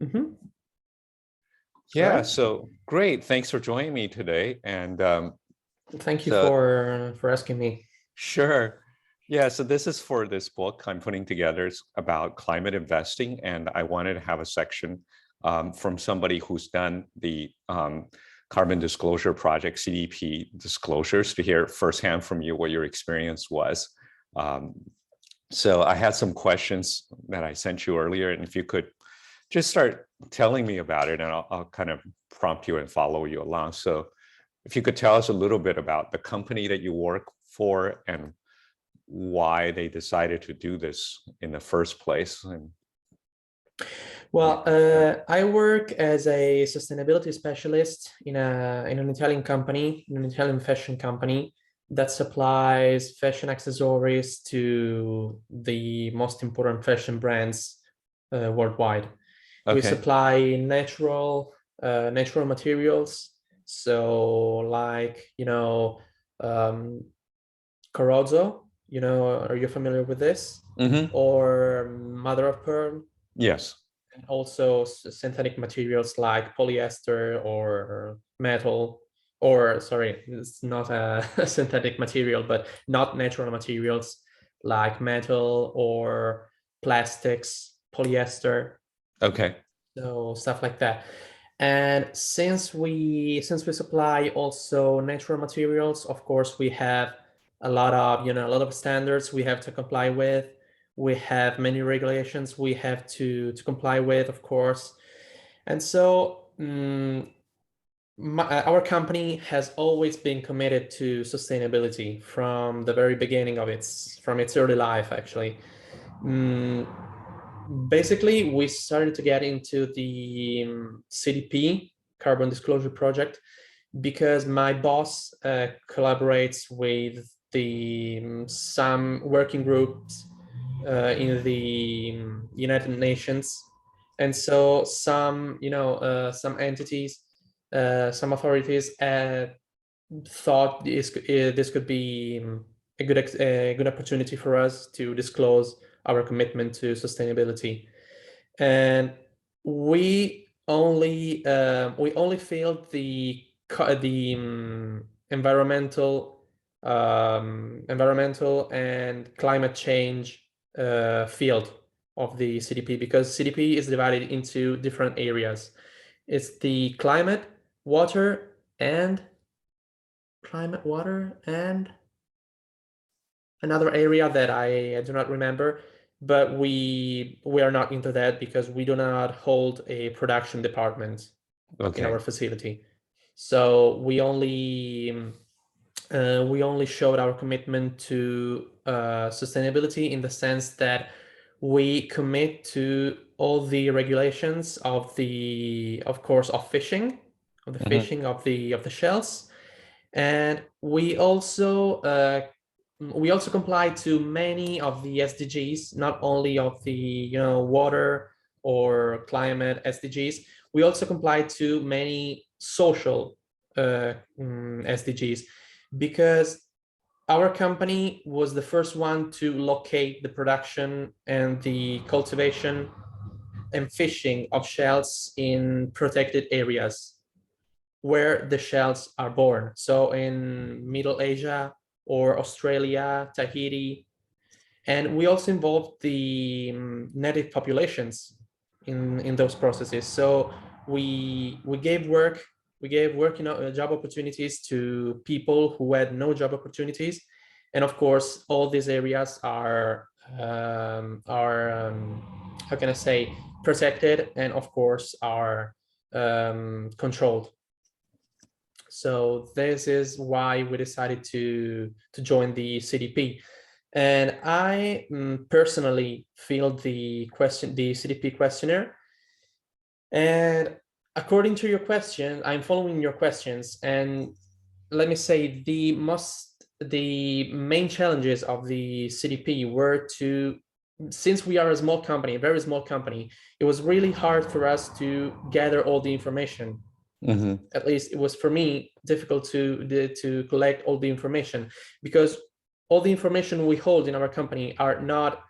Mm-hmm. Yeah, Right. so great. Thanks for joining me today. And Thank you so, for asking me. sure. Yeah, so this is for this book I'm putting together. It's about climate investing. And I wanted to have a section from somebody who's done the Carbon Disclosure Project, CDP disclosures, to hear firsthand from you what your experience was. Um, so I had some questions that I sent you earlier. And if you could just start telling me about it, and I'll kind of prompt you and follow you along. So if you could tell us a little bit about the company that you work for and why they decided to do this in the first place. And Well, I work as a sustainability specialist in an Italian company, in an Italian fashion company that supplies fashion accessories to the most important fashion brands worldwide. We okay, supply natural materials, so like um, Carozzo. Are you familiar with this? mm-hmm. Or mother of pearl, Yes, and also synthetic materials like polyester or metal, or sorry, it's not a synthetic material, but not natural materials like metal or plastics, polyester, okay, so stuff like that. And since we supply also natural materials, of course we have a lot of standards we have to comply with. We have many regulations we have to comply with, of course. And so our company has always been committed to sustainability from the very beginning of its early life, actually. Mm, Basically, we started to get into the CDP, Carbon Disclosure Project, because my boss collaborates with some working groups in the United Nations, and so some entities, some authorities thought this could be a good opportunity for us to disclose our commitment to sustainability. And we only failed the environmental and climate change field of the CDP, because CDP is divided into different areas. It's the water, and water, and another area that I do not remember, but we are not into that because we do not hold a production department in okay, our facility. So we only showed our commitment to sustainability in the sense that we commit to all the regulations of course, of fishing, mm-hmm. of the shells. And we also comply to many of the SDGs, not only of the water or climate SDGs. We also comply to many social SDGs, because our company was the first one to locate the production and the cultivation and fishing of shells in protected areas where the shells are born. So in Middle Asia or Australia, Tahiti. And we also involved the native populations in those processes. So we gave work, job opportunities to people who had no job opportunities. And of course, all these areas are how can I say, protected, and of course are controlled. So this is why we decided to join the CDP. And I personally filled the CDP questionnaire. And according to your question, I'm following your questions. And let me say, the main challenges of the CDP were since we are a small company, a very small company, it was really hard for us to gather all the information. Mm-hmm. At least it was for me difficult to collect all the information, because all the information we hold in our company are not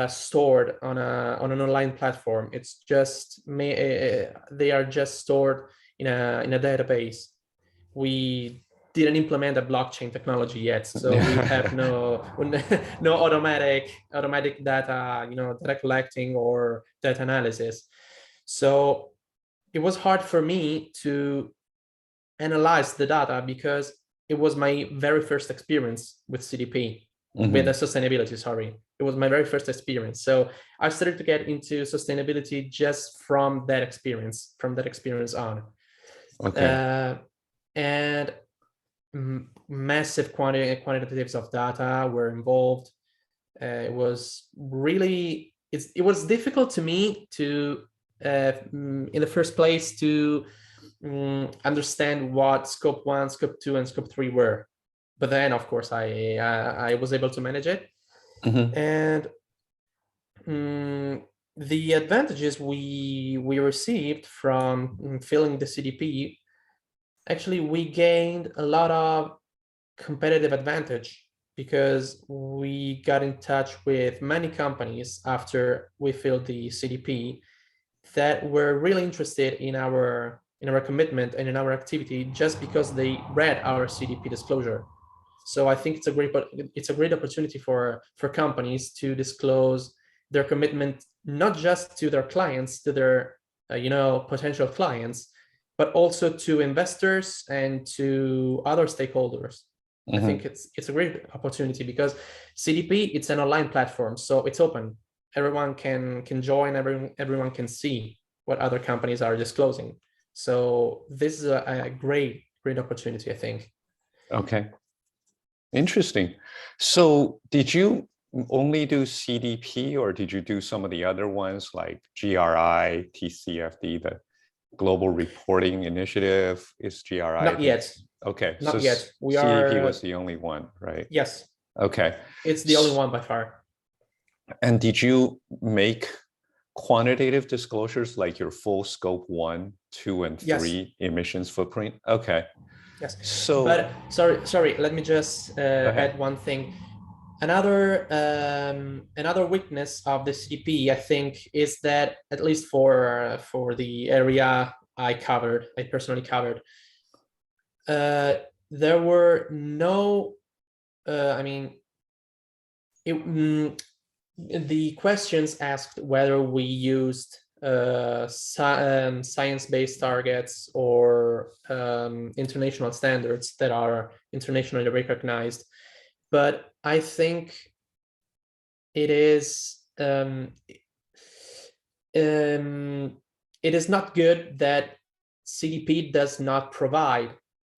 stored on an online platform. It's just they are just stored in a database. We didn't implement a blockchain technology yet, so we have no automatic data, data collecting or data analysis. So it was hard for me to analyze the data because it was my very first experience with CDP, with the sustainability, sorry. It was my very first experience. So I started to get into sustainability just from that experience on. Okay. And massive quantitatives of data were involved. It was really, it was difficult to me to, in the first place, to understand what scope 1, scope 2, and scope 3 were. But then, of course, I was able to manage it. And the advantages we received from filling the CDP, actually, we gained a lot of competitive advantage because we got in touch with many companies after we filled the CDP that were really interested in our commitment and in our activity just because they read our CDP disclosure. So I think it's a great opportunity for companies to disclose their commitment, not just to their clients, to their potential clients, but also to investors and to other stakeholders. I think it's a great opportunity because CDP, it's an online platform, so it's open. Everyone can join, everyone can see what other companies are disclosing. So this is a great opportunity, I think. Okay. Interesting. So did you only do CDP, or did you do some of the other ones like GRI, TCFD, the Global Reporting Initiative? Is GRI? Not yet. Okay. Not So yet. CDP was the only one, right? Yes. Okay. It's the only one by far. And did you make quantitative disclosures like your full scope 1, 2, and 3 emissions footprint? Okay. Yes. So, but sorry. Let me just add one thing. Another weakness of the CDP, I think, is that at least for the area I personally covered, there were no. The questions asked whether we used science-based targets or international standards that are internationally recognized. But I think it is not good that CDP does not provide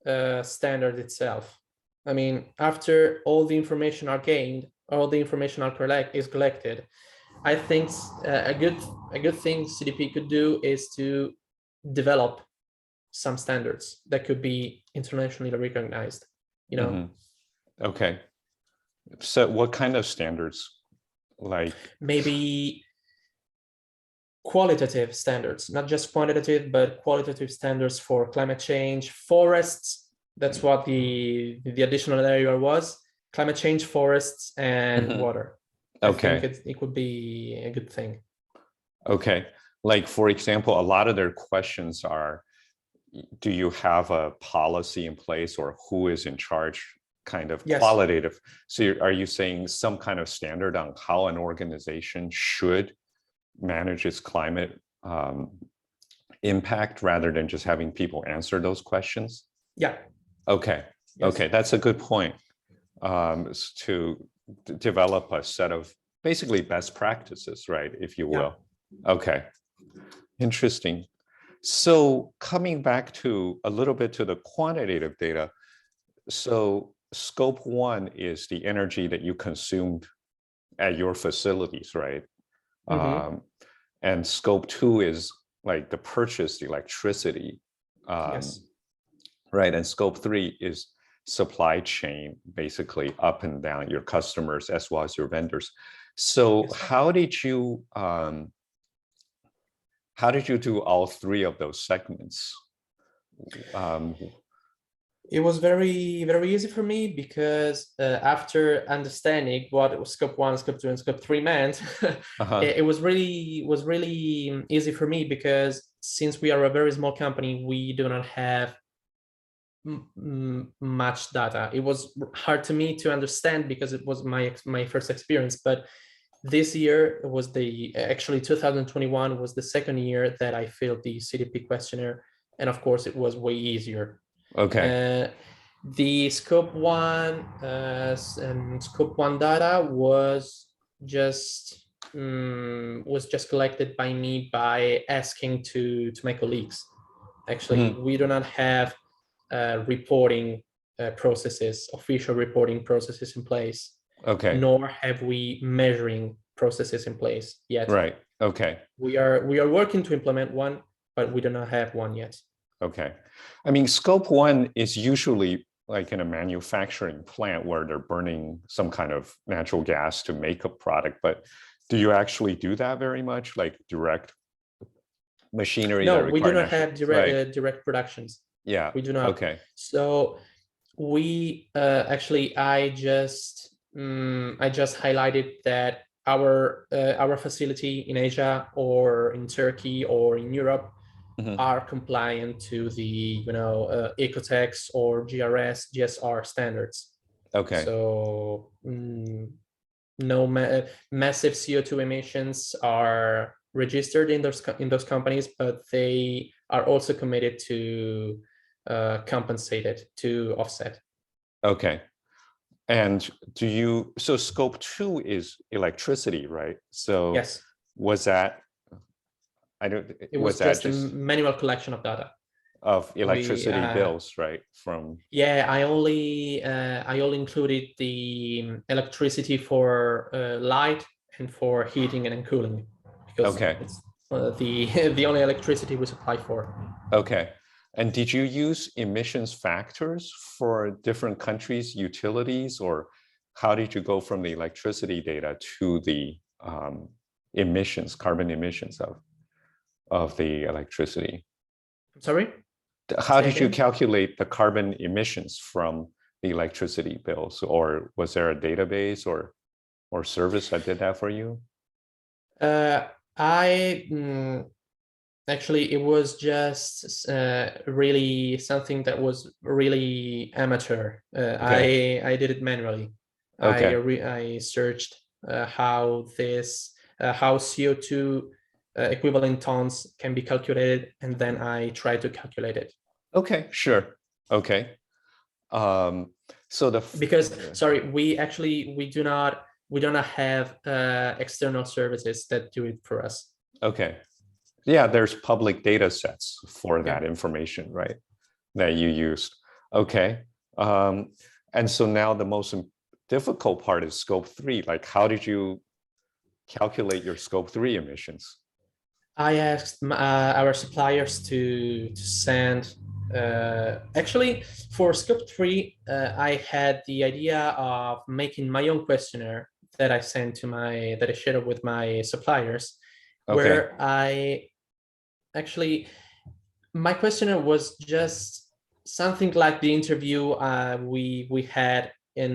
a standard itself. I mean, after all the information are gained, all the information is collected, I think a good thing CDP could do is to develop some standards that could be internationally recognized. Okay. So what kind of standards? Like maybe qualitative standards, not just quantitative, but qualitative standards for climate change, forests. That's what the additional area was: climate change, forests, and water. Okay. I think it could be a good thing. Okay. Like, for example, a lot of their questions are, do you have a policy in place, or who is in charge? Kind of qualitative. So are you saying some kind of standard on how an organization should manage its climate impact rather than just having people answer those questions? Yeah. Okay. Yes. Okay, that's a good point. To develop a set of basically best practices, right, if you will. Yeah. Okay. Interesting. So coming back to a little bit to the quantitative data, so scope 1 is the energy that you consumed at your facilities, right? And scope 2 is like the purchased electricity, right? And scope 3 is supply chain, basically up and down, your customers as well as your vendors. So how did you do all 3 of those segments? It was very, very easy for me because after understanding what scope 1, scope 2, and scope 3 meant, Uh-huh. it was really easy for me because since we are a very small company, we do not have much data. It was hard to me to understand because it was my first experience. But this year was actually 2021 was the second year that I filled the CDP questionnaire, and of course it was way easier. Okay. The scope one data was just collected by me by asking to my colleagues. Actually, Mhm. we do not have reporting processes, official reporting processes in place, Okay. nor have we measuring processes in place yet. Right. Okay. We are working to implement one, but we do not have one yet. Okay. I mean, scope 1 is usually like in a manufacturing plant where they're burning some kind of natural gas to make a product. But do you actually do that very much, like direct machinery that No, we do require not natural, have right? direct productions. Yeah. We do not. Okay. So we actually, I just highlighted that our facility in Asia or in Turkey or in Europe Mhm. are compliant to the Ecotex or GRS GSR standards. Okay. So no massive CO2 emissions are registered in those companies, but they are also committed to compensate it, to offset. Okay. And so scope 2 is electricity, right? So Yes, was that, I don't, it was was that just a just manual collection of data. of We electricity bills, right? From, Yeah, I only included the electricity for light and for heating and cooling because okay. it's the the only electricity we supply for. Okay. And did you use emissions factors for different countries' utilities, or how did you go from the electricity data to the emissions, carbon emissions of the electricity? Sorry, How say did you again. calculate the carbon emissions from the electricity bills, or was there a database or service that did that for you? Uh, I Actually, it was just really something that was really amateur. Okay. I did it manually. Okay. I searched how CO2 equivalent tons can be calculated, and then I tried to calculate it. Okay. Sure. Okay. Um, so Because sorry, we do not have external services that do it for us. okay. Yeah, there's public data sets for Yeah. that information, right? That you used. Okay. Um, and so now the most difficult part is scope 3. Like, how did you calculate your scope 3 emissions? I asked our suppliers to send. Actually, for scope 3, I had the idea of making my own questionnaire that I shared with my suppliers, Okay. where my questionnaire was just something like the interview we had in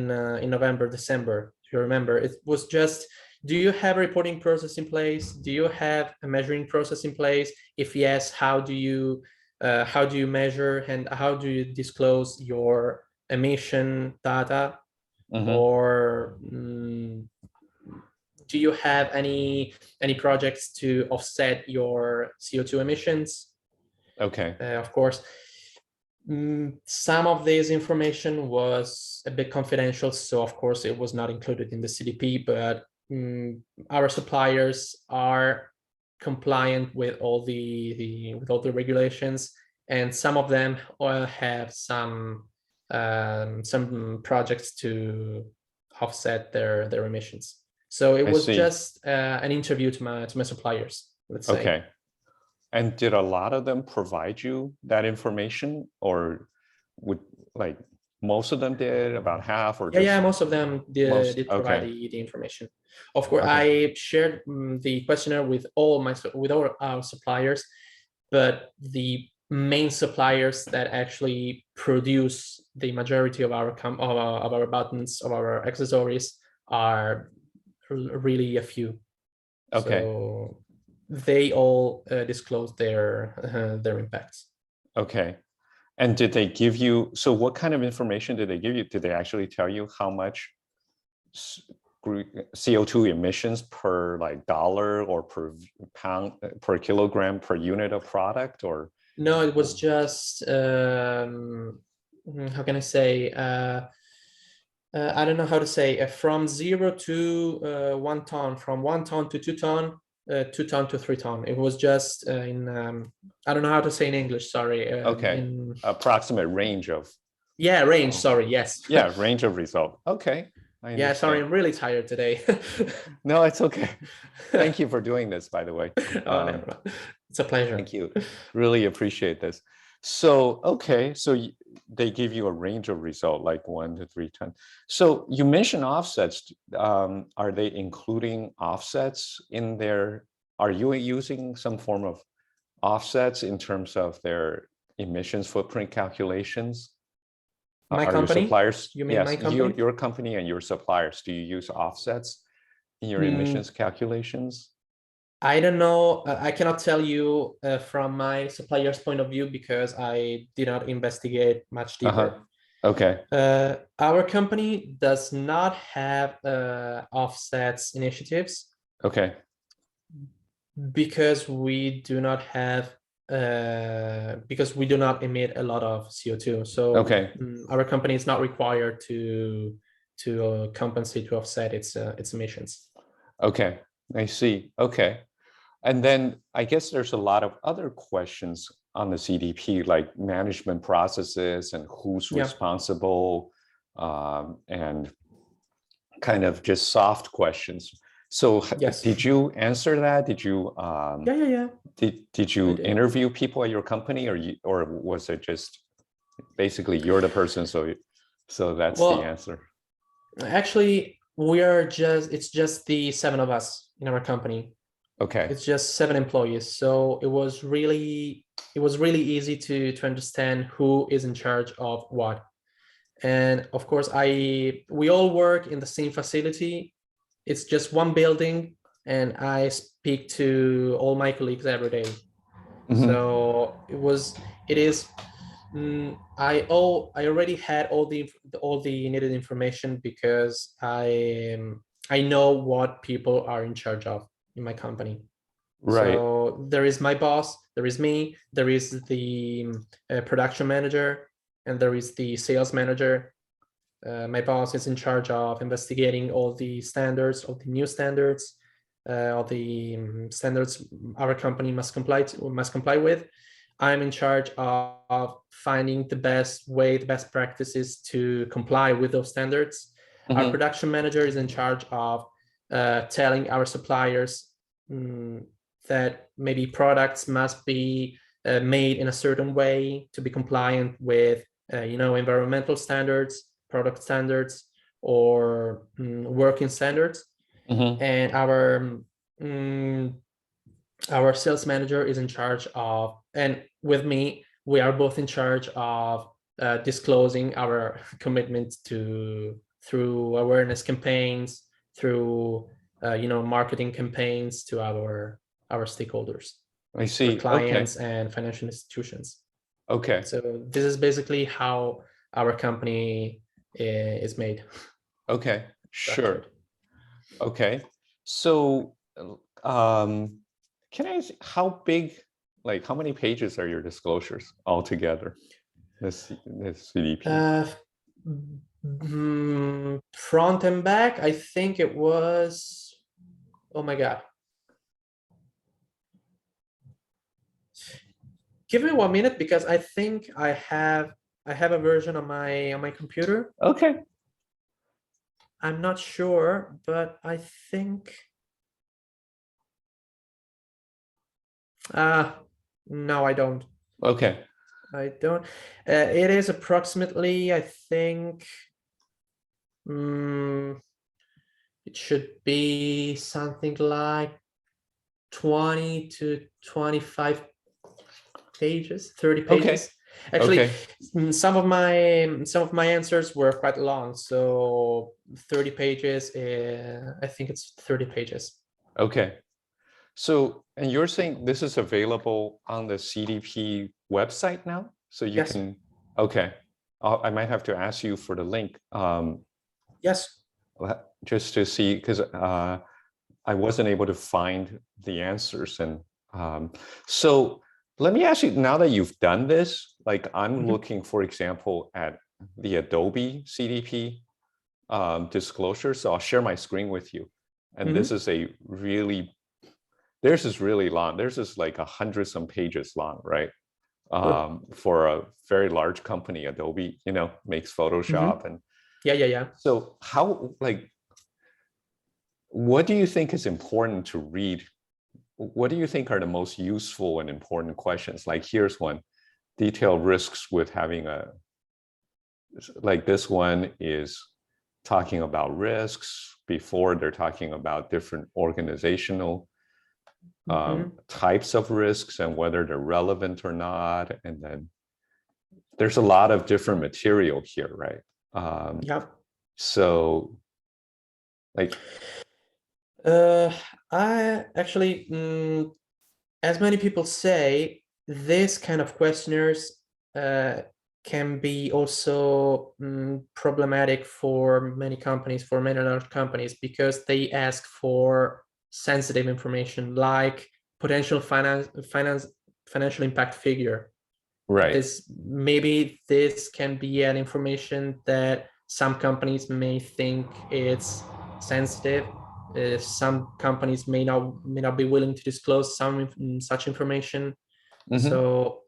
November, December. If you remember, it was just, do you have a reporting process in place? Do you have a measuring process in place? If yes, how do you measure and how do you disclose your emission data? Mm-hmm. Or do you have any projects to offset your CO2 emissions? Okay. Of course, some of this information was a bit confidential, so of course it was not included in the CDP, but our suppliers are compliant with all the regulations, and some of them have some projects to offset their emissions. So it I was see. just an interview to my suppliers, let's say. Okay. And did a lot of them provide you that information, or would, like, most of them did, about half, or Yeah, just most of them most? did provide Okay. the information. Of course, Okay. I shared the questionnaire with all our suppliers, but the main suppliers that actually produce the majority of of our buttons, of our accessories, are really a few. Okay. So they all disclose their impacts. Okay. And did they give you, so what kind of information did they give you? Did they actually tell you how much CO2 emissions per like dollar or per pound, per kilogram, per unit of product, or? No, it was just how can I say? I don't know how to say. From 0 to 1 ton, from 1 ton to 2 ton, 2 ton to 3 ton. It was just in I don't know how to say in English. Sorry. Okay, In approximate range of. yeah, range. Sorry. Yes. Yeah, range of result. Okay, I Yeah. Sorry, understand. I'm really tired today. No, it's okay. Thank you for doing this, by the way. Oh, never mind. It's a pleasure. Thank you. Really appreciate this. So, okay, so they give you a range of result, like 1 to 3 tons. So you mentioned offsets. Are they including offsets in their, are you using some form of offsets in terms of their emissions footprint calculations? My Are your company? suppliers, You mean yes, my company? your company and your suppliers, do you use offsets in your Mm, emissions calculations? I don't know. I cannot tell you from my supplier's point of view because I did not investigate much Uh-huh. deeper. Okay. Our company does not have offsets initiatives Okay. because we do not have because we do not emit a lot of CO2. So Okay. our company is not required to compensate to offset its emissions. Okay. I see. Okay. And then I guess there's a lot of other questions on the CDP, like management processes and who's Yeah. responsible, and kind of just soft questions. So Yes. did you answer that? Did you Yeah. did I you did. interview people at your company, or was it just basically you're the person, so that's the Well, answer? actually, it's just the 7 of us in our company. Okay. It's just 7 employees. So it was really easy to understand who is in charge of what. And of course, we all work in the same facility. It's just one building, and I speak to all my colleagues every day. Mhm. So it is. I already had all the needed information because I know what people are in charge of in my company. Right. So there is my boss, there is me, there is the production manager, and there is the sales manager. My boss is in charge of investigating all the standards, all the new standards, all the standards our company must comply with. I'm in charge of finding the best way, the best practices to comply with those standards. Our Mhm. production manager is in charge of telling our suppliers that maybe products must be made in a certain way to be compliant with, environmental standards, product standards, or working standards. Mhm. And our sales manager is in charge of, and with me, we are both in charge of disclosing our commitment to through awareness campaigns, through marketing campaigns to our stakeholders, I our see. Okay. clients and financial institutions. Okay. So this is basically how our company is made, Okay. structured. Sure. Okay. So, um, can I ask how big, like how many pages are your disclosures altogether? This CDP. Uh, Front and back, I think it was, oh my God. Give me 1 minute because I think I have a version on my computer. Okay. I'm not sure, but I think no, I don't. Okay. I don't. It is approximately, I think, it should be something like 20 to 25 pages, 30 Okay. pages. Actually, Okay. some of my answers were quite long, so 30 pages. I think it's 30 pages. Okay. So, and you're saying this is available on the CDP website now? So you Yes. can, okay. I might have to ask you for the link, Yes. just to see, because I wasn't able to find the answers. And so let me ask you, now that you've done this, like I'm looking, for example, at the Adobe CDP disclosure. So I'll share my screen with you. And this is a really, theirs is really long. Theirs is like 100-some pages long, right? For a very large company, Adobe, makes Photoshop. And Yeah. so how, like, what do you think is important to read? What do you think are the most useful and important questions? Like, here's one: detailed risks with having like this one is talking about risks. Before, they're talking about different organizational types of risks and whether they're relevant or not. And then there's a lot of different material here, right? Yeah. So, like, I actually, as many people say, this kind of questionnaires can be also problematic for many companies, for many large companies, because they ask for sensitive information like potential financial impact figure. right. Maybe this can be an information that some companies may think it's sensitive. Some companies may not be willing to disclose such information. So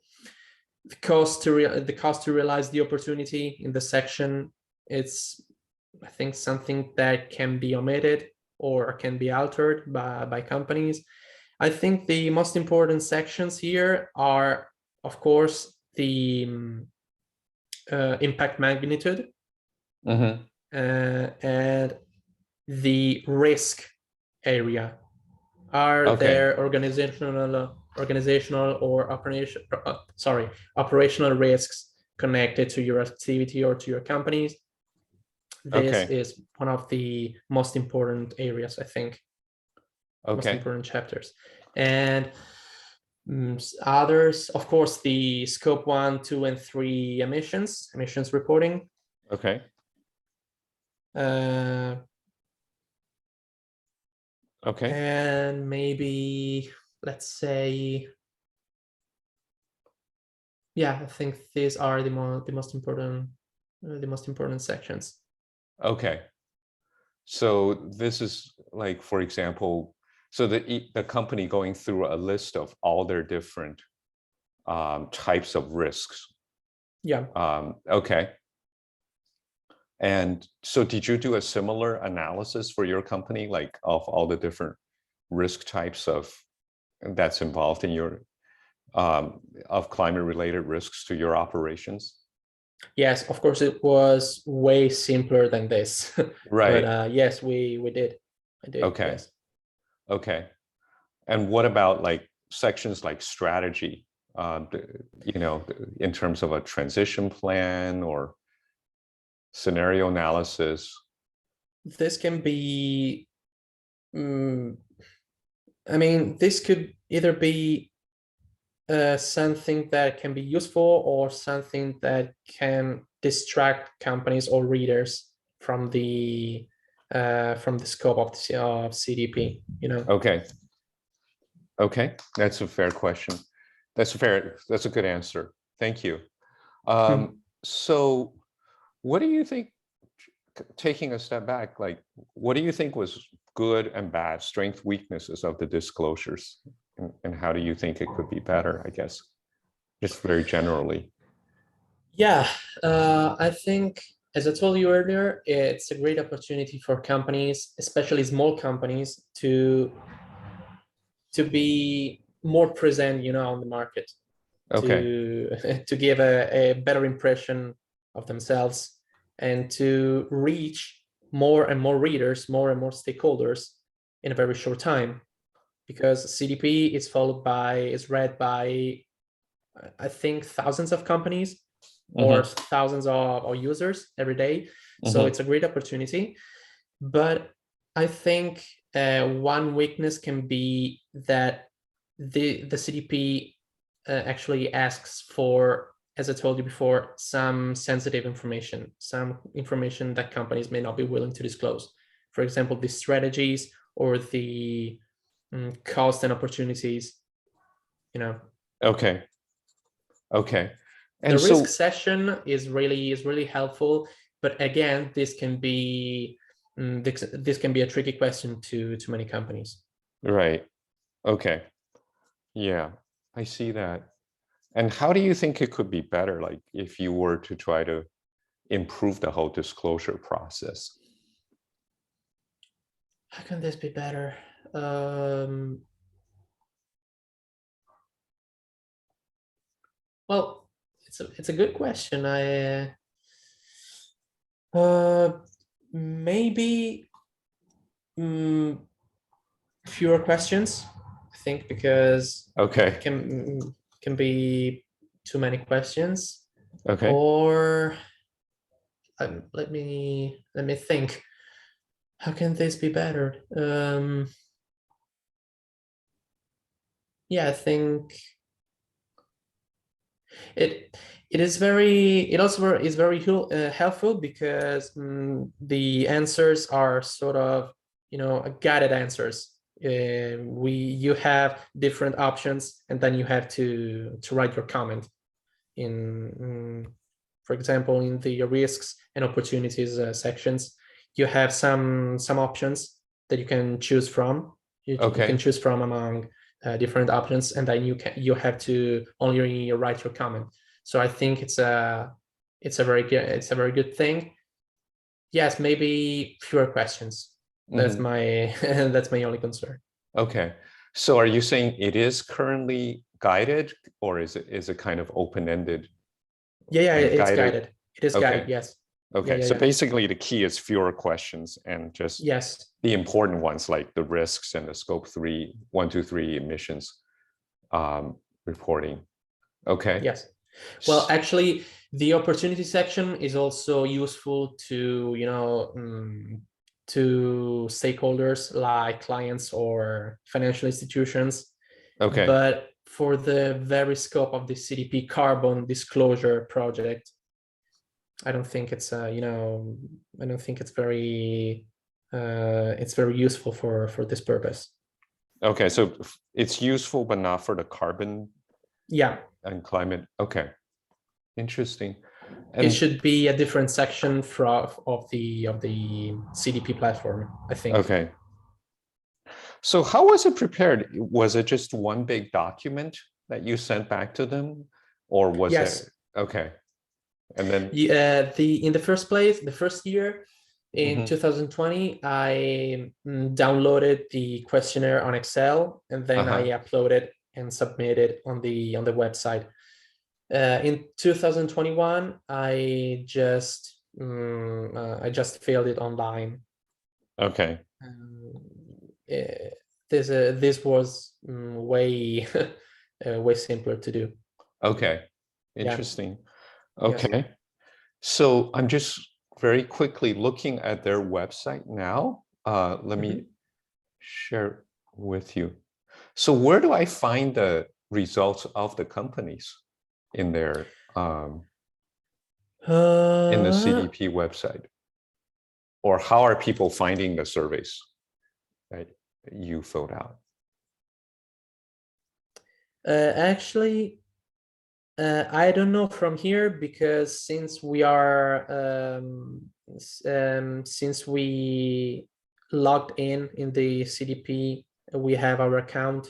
the cost to realize the opportunity in the section, it's, I think, something that can be omitted or can be altered by companies. I think the most important sections here are, of course, the impact magnitude and the risk area. Are there organizational or operational risks connected to your activity or to your companies? This is one of the most important areas, I think. Most important chapters. And others, of course, the scope 1, 2, and 3 emissions reporting. Okay. And maybe, let's say, yeah, I think these are the most important sections. Okay. So this is like, for example, so the company going through a list of all their different types of risks. Yeah. Okay. And so did you do a similar analysis for your company, like of all the different risk types that's involved in your of climate related risks to your operations? Yes, of course, it was way simpler than this. Right. But yes, we did. I did. Okay. Yes. Okay. And what about like sections like strategy, in terms of a transition plan or scenario analysis? This can be, this could either be something that can be useful or something that can distract companies or readers from the scope of CDP. Okay, that's a fair question. That's a good answer. Thank you. So what do you think, taking a step back, like what do you think was good and bad, strength, weaknesses of the disclosures, and how do you think it could be better, I guess, just very generally? Yeah, I think, as I told you earlier, it's a great opportunity for companies, especially small companies, to be more present, on the market, to give a better impression of themselves, and to reach more and more readers, more and more stakeholders in a very short time, because CDP is read by I think, thousands of companies or Mm-hmm. thousands of users every day. So Mm-hmm. it's a great opportunity. But I think one weakness can be that the CDP actually asks for, as I told you before, some sensitive information, some information that companies may not be willing to disclose. For example, the strategies or the cost and opportunities, you know. Okay. Okay. The And risk so, session is really helpful, but again, this can be this can be a tricky question to many companies. right. Okay. Yeah, I see that. And how do you think it could be better, like if you were to try to improve the whole disclosure process? How can this be better? Um, well, it's a good question. Uh, maybe mm, fewer questions, I think, because Okay. it can be too many questions. Okay. Or let me think. How can this be better? Yeah, I think it it also is very helpful because the answers are sort of, guided answers. You have different options, and then you have to write your comment in, for example, in the risks and opportunities sections. You have some options that you can choose from. You can Okay. choose from among different options, and then you have to only write your comment. So I think it's a very good thing. Yes, maybe fewer questions. That's Hmm. my that's my only concern. Okay. So are you saying it is currently guided, or is it kind of open-ended Yeah, and it's guided? guided. It is Okay. guided. Yes. Yeah, Okay. yeah, So yeah. basically the key is fewer questions and just Yes. the important ones like the risks and the scope 3, 1, 2, 3 emissions um, reporting. Okay. Yes. Well, actually, the opportunity section is also useful to, to stakeholders like clients or financial institutions. Okay. But for the very scope of the CDP carbon disclosure project, I don't think I don't think it's very useful for this purpose. Okay. So it's useful, but not for the carbon Yeah, and climate. Okay. Interesting. it And should be a different section of the CDP platform, I think. okay. So how was it prepared? Was it just one big document that you sent back to them? Or was it Yes. okay? And then In the first place, the first year in mhm, 2020, I downloaded the questionnaire on Excel, and then I uh-huh. uploaded and submitted on the website. In 2021, I just filled it online. Okay. Um, eh, this was way way simpler to do. Okay. Yeah. Interesting. Yes. Okay. So I'm just very quickly looking at their website now. Let me Mhm. share with you. So where do I find the results of the companies in their in the Uh, CDP website? Or how are people finding the surveys that you filled out? Actually, I don't know from here because since we logged in the CDP, we have our account.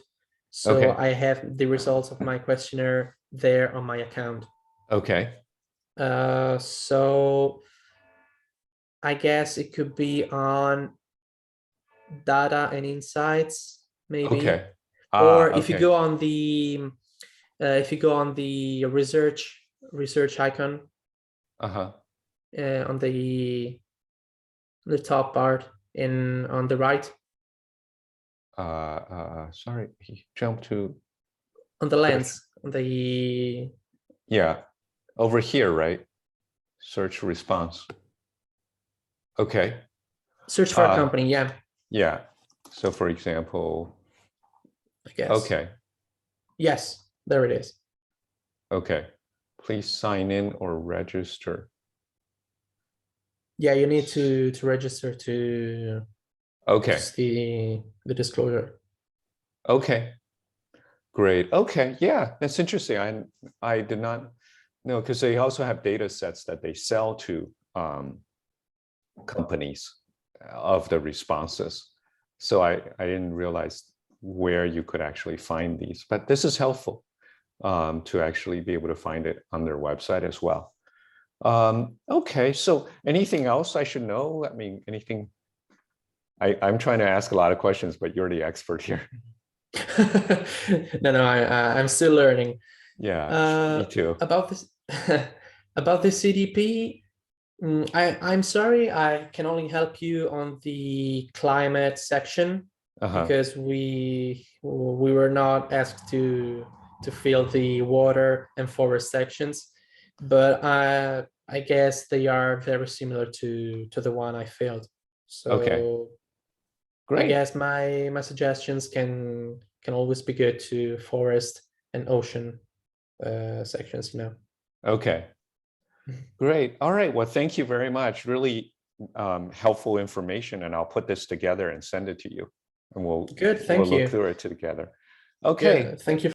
So Okay. I have the results of my questionnaire there on my account. Okay. So I guess it could be on data and insights, maybe. Okay. Or Okay. if you go on the research icon Uh-huh. on the top part in on the right, Sorry, he jumped to on the search. lens the Yeah, over here, right? Search response. Okay. search for a company. Yeah, Yeah. So for example, I guess. okay. Yes, there it is. Okay. Please sign in or register. Yeah, you need to register to Okay. see the disclosure. Okay. Great. Okay. Yeah, that's interesting. I did not know, because they also have data sets that they sell to companies of the responses. So I didn't realize where you could actually find these, but this is helpful to actually be able to find it on their website as well. Okay, so anything else I should know? I mean, anything? I'm trying to ask a lot of questions, but you're the expert here. No, I'm still learning. Yeah, me too. About this about the CDP. I'm sorry, I can only help you on the climate section Uh-huh. because we were not asked to fill the water and forest sections, but I guess they are very similar to the one I filled. Okay, So I great. guess my suggestions can always be good to forest and ocean sections, you know. Okay, great. All right. Well, thank you very much. Really helpful information, and I'll put this together and send it to you, and Good, we'll thank look you. through it together. Okay. Yeah, thank you.